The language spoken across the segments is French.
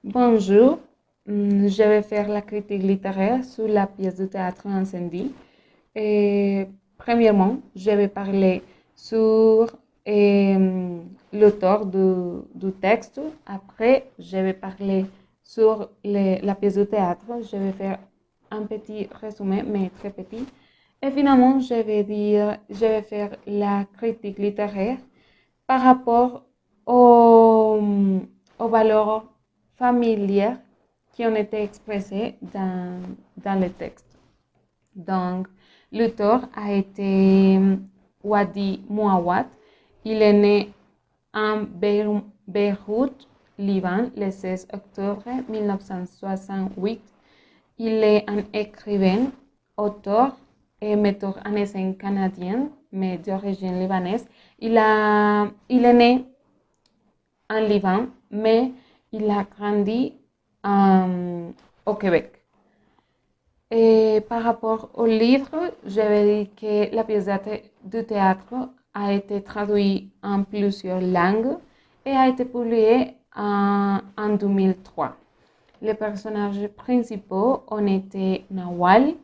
Bonjour, je vais faire la critique littéraire sur la pièce de théâtre Incendie. Et premièrement, je vais parler sur l'auteur du texte. Après, je vais parler sur la pièce de théâtre. Je vais faire un petit résumé, mais très petit. Et finalement, je vais faire la critique littéraire par rapport aux, aux valeurs familières qui ont été expressées dans le texte. Donc, l'auteur a été Wadi Mouawad. Il est né en Beyrouth, Liban, le 16 octobre 1968. Il est un écrivain, auteur et metteur en scène canadien, mais d'origine libanaise. Il est né en Liban, mais il a grandi au Québec. Et par rapport au livre, je vais dire que la pièce de théâtre a été traduite en plusieurs langues et a été publiée en 2003. Les personnages principaux ont été Nawal,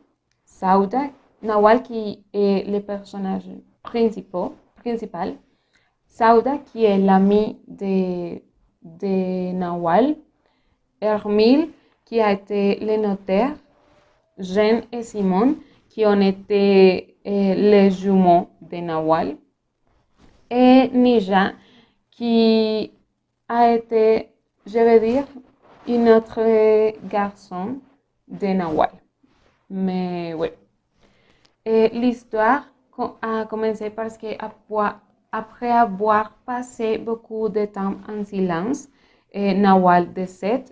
Sauda, Nawal qui est le personnage principal, Sauda qui est l'ami de Nawal, Hermile qui a été le notaire, Jeanne et Simon qui ont été les jumeaux de Nawal, et Nija qui a été, je vais dire, un autre garçon de Nawal. Mais oui. Et l'histoire a commencé parce que après avoir passé beaucoup de temps en silence, Nawal décède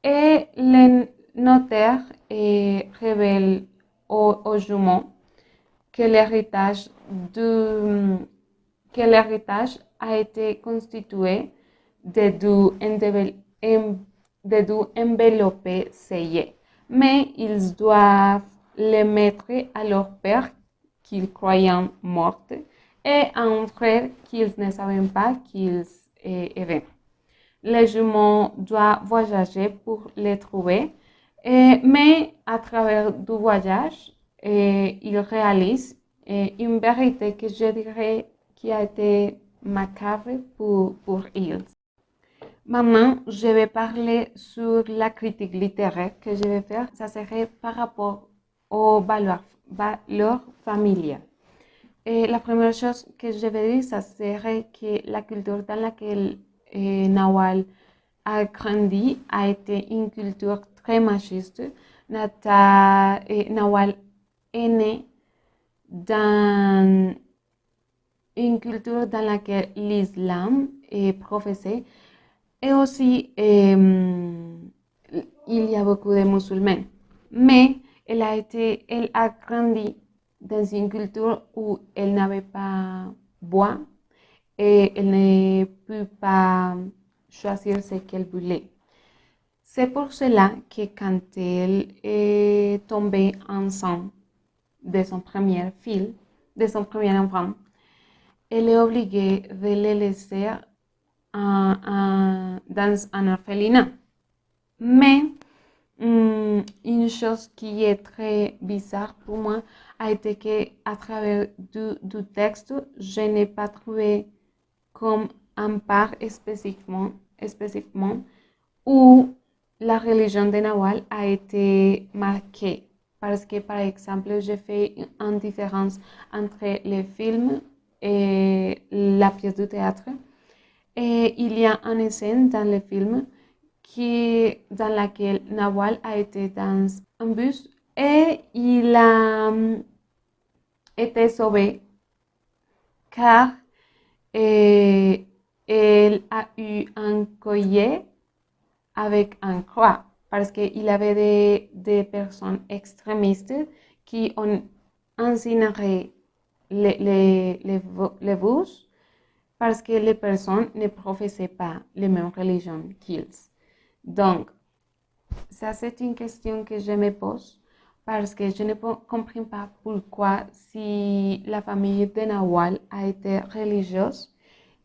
et le notaire révèle aux jumeaux que l'héritage a été constitué de deux enveloppes scellées, mais ils doivent les mettre à leur père qu'ils croyaient mort et à un frère qu'ils ne savaient pas qu'ils avaient. Les jumeaux doivent voyager pour les trouver, mais à travers du voyage, ils réalisent une vérité que je dirais qui a été macabre pour ils. Maintenant, je vais parler sur la critique littéraire que je vais faire. Ça serait par rapport aux valeurs familiales. Et la première chose que je vais dire, ça serait que la culture dans laquelle Nawal a grandi a été une culture très machiste. Nawal est né dans une culture dans laquelle l'islam est professé et aussi il y a beaucoup de musulmans. Mais elle a grandi dans une culture où elle n'avait pas voix et elle ne peut pas choisir ce qu'elle voulait. C'est pour cela que quand elle est tombée enceinte de son de son premier enfant, elle est obligée de le laisser dans un orphelinat. Mais une chose qui est très bizarre pour moi a été qu'à travers du texte, je n'ai pas trouvé comme un part spécifiquement où la religion de Nawal a été marquée. Parce que, par exemple, j'ai fait une différence entre les films et la pièce de théâtre. Et il y a une scène dans le film dans laquelle Nawal a été dans un bus et il a été sauvé car elle a eu un collier avec un croix parce qu'il y avait des personnes extrémistes qui ont incinéré les bus parce que les personnes ne professaient pas la même religion qu'ils. Donc, ça c'est une question que je me pose parce que je ne comprends pas pourquoi si la famille de Nawal a été religieuse,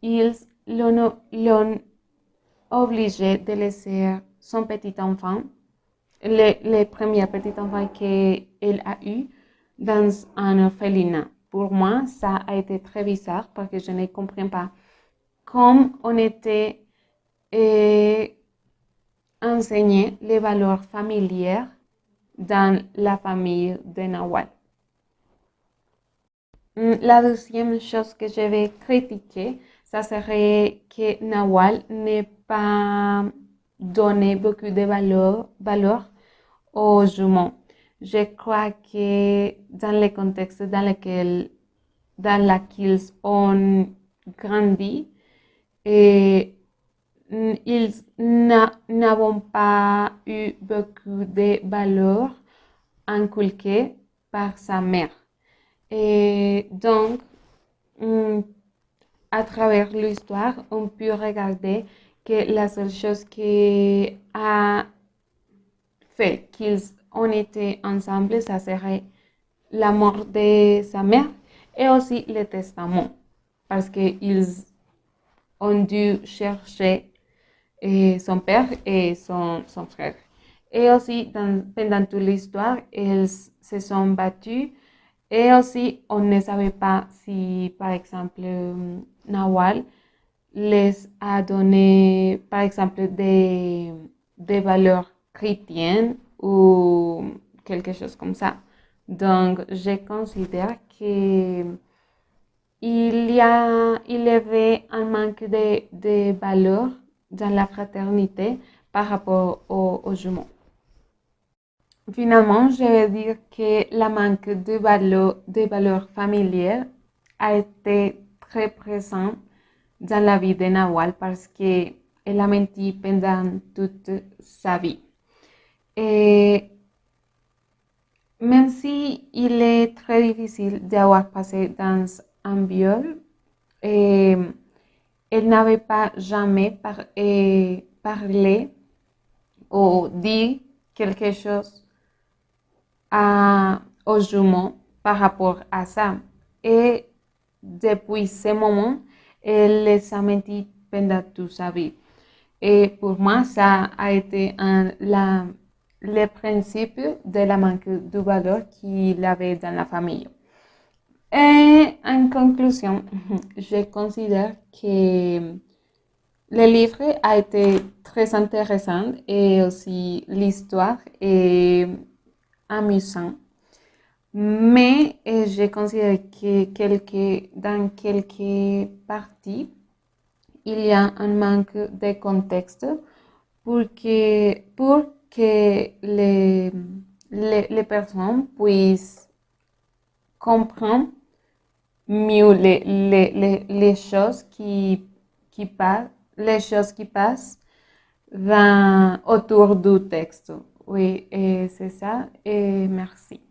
ils l'ont obligé de laisser son petit enfant, les premiers petits enfants qu'elle a eu dans un orphelinat. Pour moi, ça a été très bizarre parce que je ne comprends pas comment on était enseigné les valeurs familières dans la famille de Nawal. La deuxième chose que je vais critiquer, ça serait que Nawal n'ait pas donné beaucoup de valeur aux jumeaux. Je crois que dans le contexte dans lequel ont grandi, ils n'ont pas eu beaucoup de valeurs inculquées par sa mère. Et donc, à travers l'histoire, on peut regarder que la seule chose qui a fait qu'ils ont été ensemble, ça serait la mort de sa mère et aussi le testament, parce qu'ils ont dû chercher son père et son frère. Et aussi, pendant toute l'histoire, ils se sont battus. Et aussi, on ne savait pas si, par exemple, Nawal les a donné, par exemple, des valeurs chrétiennes ou quelque chose comme ça. Donc, je considère qu'il y avait un manque de valeurs dans la fraternité par rapport aux jumeaux. Finalement, je vais dire que le manque de valeurs familières a été très présent dans la vie de Nawal parce qu'elle a menti pendant toute sa vie. Et même si il est très difficile d'avoir passé dans un viol, elle n'avait pas jamais parlé ou dit quelque chose aux jumeaux par rapport à ça. Et depuis ce moment, elle les a menti pendant toute sa vie. Et pour moi, ça a été le principe de la manque de valeur qu'il avait dans la famille. Et en conclusion, je considère que le livre a été très intéressant et aussi l'histoire est amusante. Mais je considère que dans quelques parties, il y a un manque de contexte pour que les personnes puissent comprendre mieux les choses qui passent, les choses qui passent autour du texte. Oui, et c'est ça, et merci.